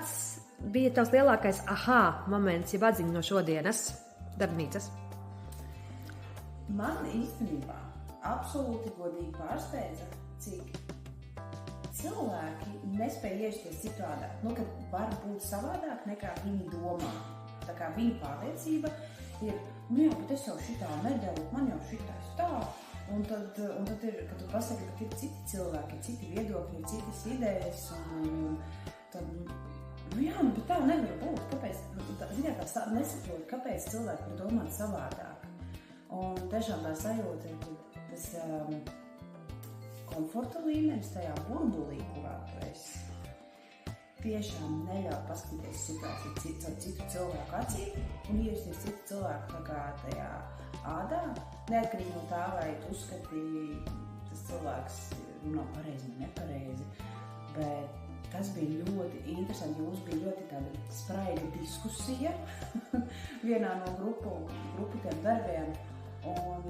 kāds bija tavs lielākais moments, jeb atziņa no šodienas darbnīcas? Man īstenībā absolūti godīgi pārsteidza, cik cilvēki nespēja iešties citādāk. Ka var būt savādāk nekā viņi domā. Tā kā viņa pārliecība ir, bet es jau šitā nedaru, man jau šitais tā. Un tad ir, kad tu pasaki, ka ir citi cilvēki, citi viedokļi, citas idejas, un tad, bet tā nevar būt. Kāpēc? Tā nesaprot, kāpēc cilvēki var domāt savādāk. Un tiešām tā sajūta ir, tas komforta līmenis tajā burbulī, kurā tu esi, tiešām neļauj paskatīties situāciju citu cilvēku acīm un iesties citu cilvēku tā kā tajā ādā, neatkarīgi no tā, vai tu uzskati, tas cilvēks runā pareizi vai nepareizi, bet tas bija ļoti interesanti, jo mums bija ļoti tāda spraiga diskusija vienā no grupu tiem darbiem, un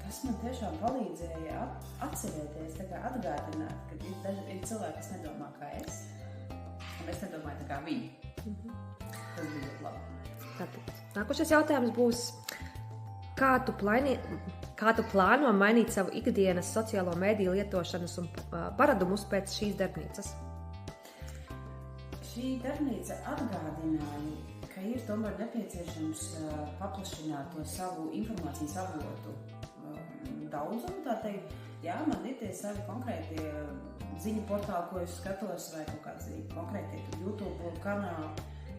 tas man tiešām palīdzēja atcerēties, tā kā atgādināt, ka ir cilvēki, kas nedomā kā es, un es nedomāju tā kā viņi. Tas bija ļoti labi. Tātad, nākošais jautājums būs, kā tu plāno mainīt savu ikdienas sociālo mediju lietošanas un paradumus pēc šīs darbnīcas? Šī darbnīca atgādināja, ka ir tomēr nepieciešams paplašināt to savu informācijas avotu daudzumu, tā teikt. Jā, man ir tie savi konkrētie ziņu portāli, ko es skatos, vai kaut kāds konkrētie YouTube kanāli.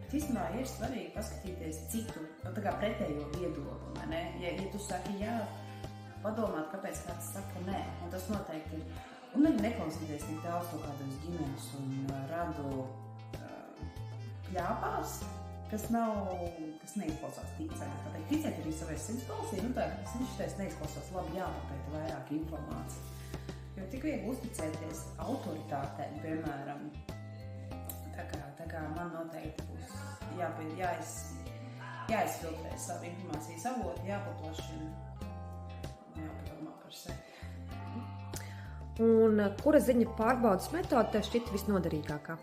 Bet īstenībā ir svarīgi paskatīties citu, tā kā pretējo viedokli, vai ne? Ja tu saki jā, padomāt, kāpēc kāds saka nē, un tas noteikti ir. Un arī neklausīties tik daudz kaut kādos ģimenes un radu pļāpās, kas neizklausās ticēt. Tātad ticēt arī savai sirdsbalsī, tas neizklausās labi, jāpapēta vairāk informācija. Jo tik viegli uzticēties autoritātēm, piemēram, tā kā man noteikti būs jāizfiltrē savu informācijas avotu, jāpaplašina un jāpadomā par sevi. Un kura ziņa pārbaudas metode tev šķiet visnoderīgākā?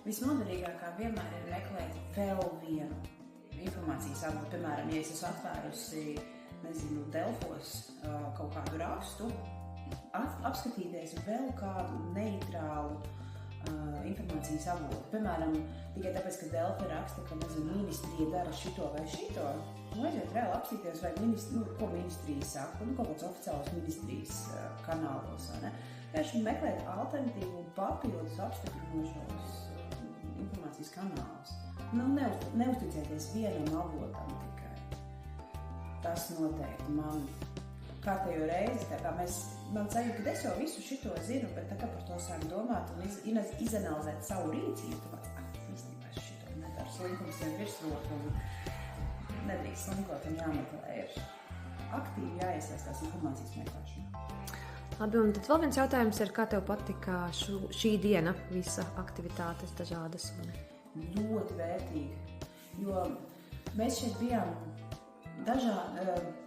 Visnoderīgākā vienmēr ir meklēt vēl vienu informācijas avotu. Piemēram, ja es esmu atvērusi, Delfos kaut kādu rakstu, apskatīties vēl kādu neitrālu informācijas avotu. Piemēram, tikai tāpēc, ka Delfi raksta, ka ministrija dara šito vai šito, un aiziet reāli apskatīties, vai ko ministrija saka, kaut kāds oficiāls ministrijas kanālos, vai ne? Vienkārši meklēt alternatīvu un papildus apstiprinošos informācijas kanālus. Neuzticēties vienam avotam tikai. Tas noteikti man kārtējo reizi, tā kā man sajūta, ka es jau visu šito zinu, bet tā kā par to sāk domāt un izanalizēt savu rīcību, tāpēc, īstenībā es šito nedaru, slinkums ir virsroku un nedrīkst slinkot un jāmeklē ir aktīvi jāiesaistās informācijas meklēšanā. Labi, un tad vēl viens jautājums ir, kā tev patika šī diena, visa aktivitātes dažādas? Ļoti vērtīgi, jo mēs šeit bijām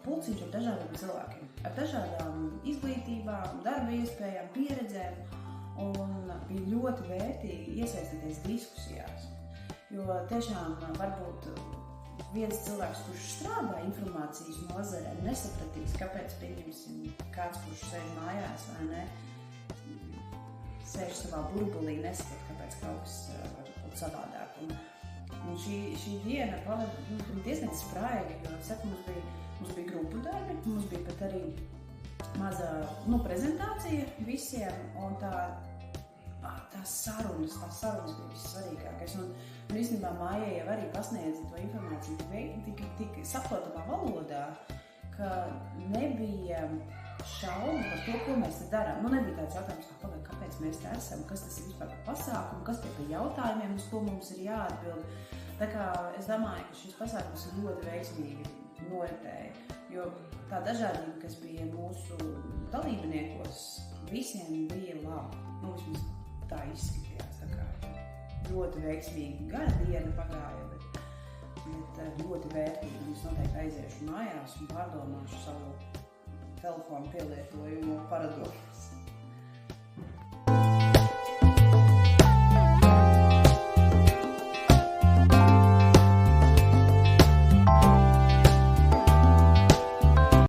pulciņš ar dažādiem cilvēkiem, ar dažādām izglītībām, darba iespējām, pieredzēm, un bija ļoti vērtīgi iesaistīties diskusijās, jo tiešām varbūt viens cilvēks, kurš strādā informācijas nozarē, nesapratīs, kāpēc, pieņemsim, kāds, kurš sēž mājās vai ne, sēž savā burbulī, nesaprat, kāpēc kaut kas var būt savādāk. Un šī diena bija diezgan spraiga, jo mums bija grupu darbi, mums bija pat arī maza prezentācija visiem, un tās sarunas bija vissvarīgākais. Un īstenībā Maija jau arī pasniedza to informāciju tik saprotamā valodā, ka nebija šaubu par to, ko mēs te darām. Nebija tāds jautājums, kāpēc mēs te esam, kas tas ir vispār par pasākumu, kas tie par jautājumiem, uz ko mums ir jāatbild. Tā kā es domāju, ka šis pasākums ir ļoti veiksmīgi noritēja, jo tā dažādība, kas bija mūsu dalībniekos, visiem bija labi. Vismaz tā izskatījās, tā kā ļoti veiksmīgi gara diena pagāja, bet ļoti vērtīgi. Es noteikti aiziešu mājās un pārdomāšu savu telefonu pielietojumu paradumus.